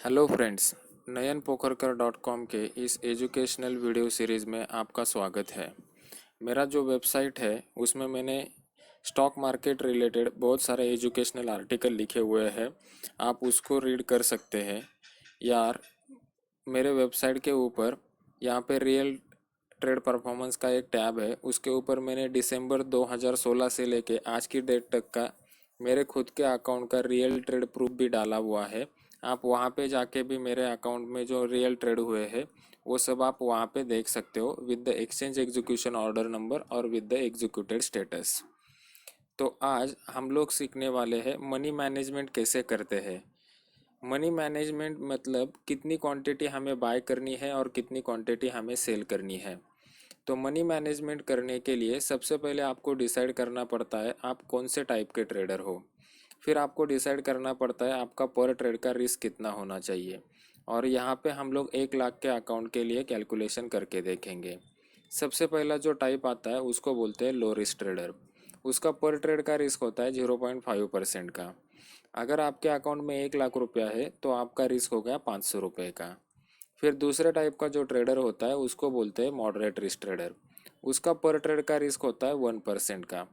Hello friends, nayanpokarkar.com के इस educational video series में आपका स्वागत है। मेरा जो वेबसाइट है उसमें मैंने स्टॉक मार्केट रिलेटेड बहुत सारे एजुकेशनल आर्टिकल लिखे हुए हैं। आप उसको रीड कर सकते हैं। यार, मेरे वेबसाइट के ऊपर यहाँ पे रियल ट्रेड परफॉर्मेंस का एक टैब है। उसके ऊपर मैंने दिसंबर 2016 से लेके आज की डेट तक का मेरे खुद के अकाउंट का रियल ट्रेड प्रूफ भी डाला हुआ है। आप वहाँ पे जाके भी मेरे अकाउंट में जो रियल ट्रेड हुए हैं वो सब आप वहाँ पे देख सकते हो, with the exchange execution order number और विद द एग्जीक्यूटेड स्टेटस। तो आज हम लोग सीखने वाले हैं मनी मैनेजमेंट कैसे करते हैं। मनी मैनेजमेंट मतलब कितनी क्वांटिटी हमें बाय करनी है और कितनी क्वांटिटी हमें सेल करनी है। तो मनी मैनेजमेंट करने के लिए सबसे पहले आपको डिसाइड करना पड़ता है आप कौन से टाइप के ट्रेडर हो। फिर आपको डिसाइड करना पड़ता है आपका पर ट्रेड का रिस्क कितना होना चाहिए। और यहाँ पे हम लोग 1 लाख के अकाउंट के लिए कैलकुलेशन करके देखेंगे। सबसे पहला जो टाइप आता है उसको बोलते हैं लो रिस्क ट्रेडर। उसका पर ट्रेड का रिस्क होता है 0.5% का। अगर आपके अकाउंट में 1 लाख रुपया है तो आपका रिस्क हो गया 500 रुपये का। फिर दूसरे टाइप का जो ट्रेडर होता है उसको बोलते हैं मॉडरेट रिस्क ट्रेडर। उसका पर ट्रेड का रिस्क होता है 1% का।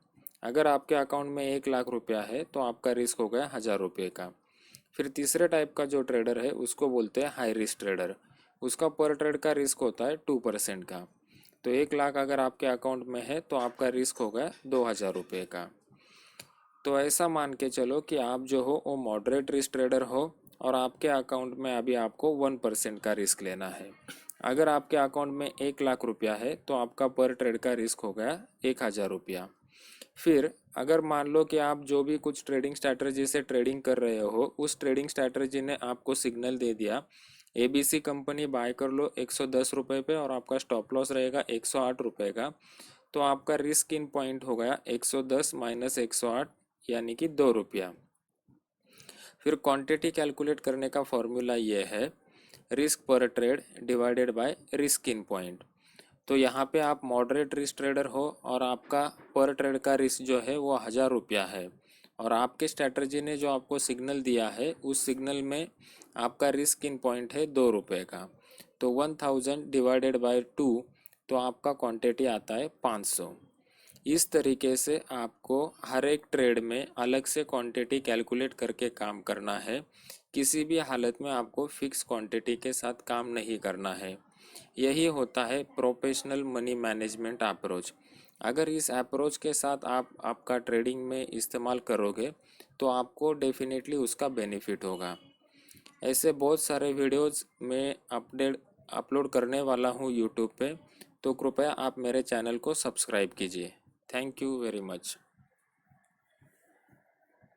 अगर आपके अकाउंट में 1 लाख रुपया है तो आपका रिस्क हो गया 1000 रुपये का। फिर तीसरे टाइप का जो ट्रेडर है उसको बोलते हैं हाई रिस्क ट्रेडर। उसका पर ट्रेड का रिस्क होता है 2% का। तो 1 लाख अगर आपके अकाउंट में है तो आपका रिस्क हो गया 2000 रुपये का। तो ऐसा मान के चलो कि आप जो हो वो मॉडरेट रिस्क ट्रेडर हो और आपके अकाउंट में अभी आपको 1% का रिस्क लेना है। अगर आपके अकाउंट में 1 लाख रुपया है तो आपका पर ट्रेड का रिस्क हो गया 1000 रुपया। फिर अगर मान लो कि आप जो भी कुछ ट्रेडिंग स्ट्रैटेजी से ट्रेडिंग कर रहे हो उस ट्रेडिंग स्ट्रैटेजी ने आपको सिग्नल दे दिया एबीसी कंपनी बाय कर लो 110 रुपये पे और आपका स्टॉप लॉस रहेगा 108 रुपये का। तो आपका रिस्क इन पॉइंट हो गया 110 माइनस 108 यानी कि 2 रुपया। फिर क्वांटिटी कैलकुलेट करने का फॉर्मूला ये है रिस्क पर trade divided by risk in point. तो यहाँ पे आप मॉडरेट रिस्क ट्रेडर हो और आपका पर ट्रेड का रिस्क जो है वो 1000 रुपया है और आपके स्ट्रैटेजी ने जो आपको सिग्नल दिया है उस सिग्नल में आपका रिस्क इन पॉइंट है 2 रुपये का। तो 1000 डिवाइडेड बाय 2 तो आपका क्वांटिटी आता है 500। इस तरीके से आपको हर एक ट्रेड में अलग से क्वांटिटी कैलकुलेट करके काम करना है। किसी भी हालत में आपको फिक्स क्वांटिटी के साथ काम नहीं करना है। यही होता है प्रोफेशनल मनी मैनेजमेंट अप्रोच। अगर इस अप्रोच के साथ आप आपका ट्रेडिंग में इस्तेमाल करोगे तो आपको डेफिनेटली उसका बेनिफिट होगा। ऐसे बहुत सारे वीडियोस मैं अपलोड करने वाला हूँ यूट्यूब पे। तो कृपया आप मेरे चैनल को सब्सक्राइब कीजिए। Thank you very much.